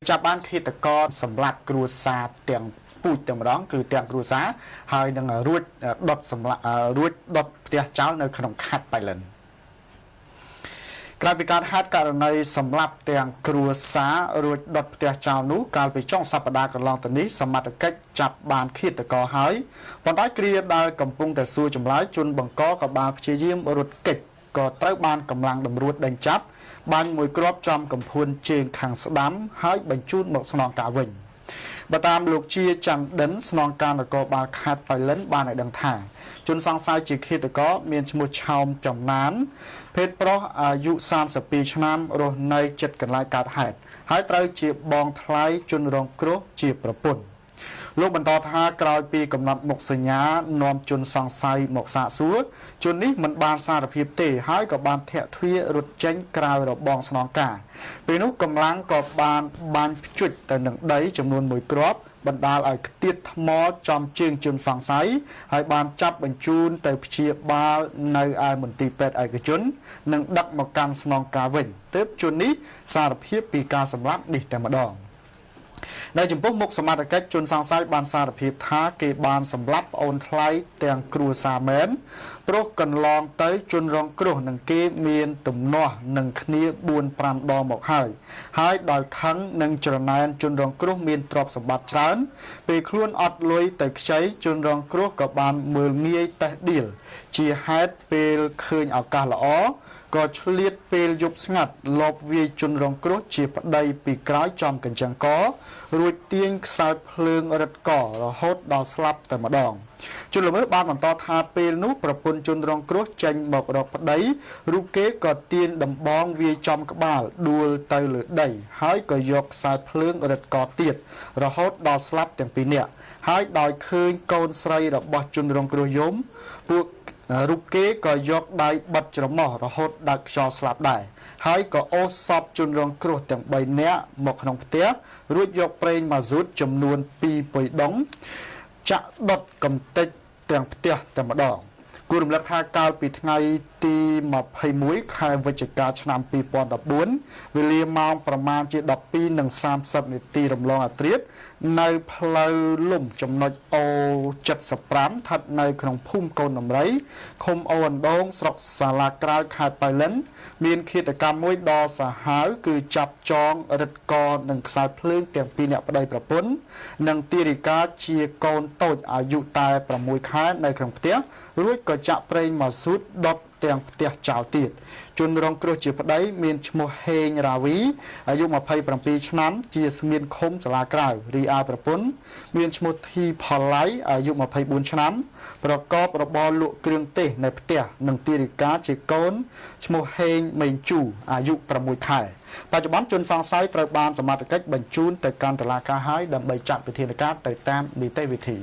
ចាប់បានឃាតករសម្លាប់គ្រួសារទាំងពូជតែម្ដងគឺទាំងគ្រួសារហើយនឹងរួចដុតសម្លាប់រួចដុតផ្ទះចោលនៅក្នុងខេត្តបៃលិនក្រៅពីការហេតុករណីសម្លាប់ទាំងគ្រួសាររួចដុតផ្ទះចោលនោះកាលពីចុងសប្តាហ៍កន្លងទៅនេះសមត្ថកិច្ចចាប់បានឃាតករហើយប៉ុន្តែគ្រាដែលកំពុងតែសួរចម្លើយជនបង្កក៏បានព្យាយាមរត់គេចក៏ត្រូវបានកម្លាំងតម្រួតដេញចាប់បានមួយគ្រាប់ចំកំភួនជើងខាងស្ដាំហើយបញ្ជូនមកស្នងការវិញបើតាមលោកជាច័ន្ទដិនស្នងការនគរបាលខេត្តបៃលិនបានឲ្យដឹងថាជនសង្ស័យជាឃាតករមានឈ្មោះឆោមចំណានភេទប្រុសអាយុ32ឆ្នាំរស់នៅជិតកន្លែងកើតហេតុហើយត្រូវជាបងថ្លៃជនរងគ្រោះជាប្រពន្ធលោកបន្តថាក្រោយពីកំណត់មុខសញ្ញានាំជនសង្ស័យមកសាកសួរជននេះមិនបានសារភាពទេហើយក៏បានធាក់ទ្វាររត់ចេញក្រៅរបងស្នងការពេលនោះកម្លាំងក៏បានភ្ជុចទៅនឹងដីចំនួន1គ្រាប់បណ្ដាលឲ្យខ្ទាតថ្មចំជើងជនសង្ស័យហើយបានចាប់បញ្ជូនទៅព្យាបាលនៅឯមន្ទីរពេទ្យឯកជននិងដឹកមកកាន់ស្នងការវិញទើបជននេះសារភាពពីការសម្លាប់នេះតែម្ដងនៅចំពោះមុខសមត្ថកិច្ចជនសង្ស័យបានសារភាពថាគេបានសម្លាប់ប្អូនថ្លៃទាំងគ្រួសារមែនព្រោះកន្លងទៅជនរងគ្រោះនឹងគេមានទំនាស់នឹងគ្នា4-5ដងមកហើយដោយខឹងនឹងច្រណែនជនរងគ្រោះមានទ្រព្យសម្បត្តិច្រើនពេលខ្លួនអត់លុយទៅខ្ចីជនរងគ្រោះក៏បានមើលងាយតេះដៀលជាហេតុពេលឃើញឱកាសល្អក៏ឆ្លៀតពេលយប់ស្ងាត់លបវាយជនរងគ្រោះជាប្តីពីក្រោយចំកញ្ចឹងករួចទាញខ្សែភ្លើងរឹតករហូតដល់ស្លាប់តែម្ដងជនល្មើសបានបន្តថាពេលនោះប្រពន្ធជនរងគ្រោះចេញមករកប្តីរូបគេក៏ទាញដំបងវាយចំក្បាលដួលទៅលើដីហើយក៏យកខ្សែភ្លើងរឹតកទៀតរហូតដល់ស្លាប់ទាំងពីរនាក់ហើយដោយឃើញកូនស្រីរបស់ជនរងគ្រោះយំពួករូបគេក៏យកដៃបិទច្រមុះរហូតដល់ខ្យល់ស្លាប់ដែរហើយក៏អូសសពជនរងគ្រោះទាំង3នាក់មកក្នុងផ្ទះរួចយកប្រេងម៉ាស៊ូតចំនួន2ពុយដុំចាក់ដុតកំទេចទាំងផ្ទះតែម្ដងគួររំលឹកថាកាលពីថ្ងៃទី21ខែវិច្ឆិកាឆ្នាំ2014វេលាម៉ោងប្រមាណជា 12:30 នាទីរំលងអាធ្រាត្រនៅផ្លូវលំចំណុចអូ75ស្ថិតនៅក្នុងភូមិកូនដំរីឃុំអូអណ្ដូងស្រុកសាឡាក្រៅខេត្តបៃលិនមានឃាតកម្មមួយដ៏សាហាវគឺចាប់ចងរឹតកនិងខ្សែភ្លើងទាំងពីរអ្នកប្តីប្រពន្ធនិងទារិកាជាកូនតូចអាយុតែ6ខែនៅក្នុងផ្ទះរួចក៏ចាក់ប្រេងម៉ាស៊ូតដុតទាំងផ្ទះចោលទៀតជនរងគ្រោះជាប្តីមានឈ្មោះហេងរាវីអាយុ27ឆ្នាំជាស្មៀនឃុំសាលាក្រៅរីឯប្រពន្ធមានឈ្មោះធីផលឡៃអាយុ24ឆ្នាំប្រកបរបរលក់គ្រឿងទេសនៅផ្ទះនិងទារិកាជាកូនឈ្មោះហេងមេងជូអាយុ6ខែបច្ចុប្បន្នជនសង្ស័យត្រូវបានសមត្ថកិច្ចបញ្ជូនទៅកាន់តុលាការហើយដើម្បីចាត់វិធានការទៅតាមនីតិវិធី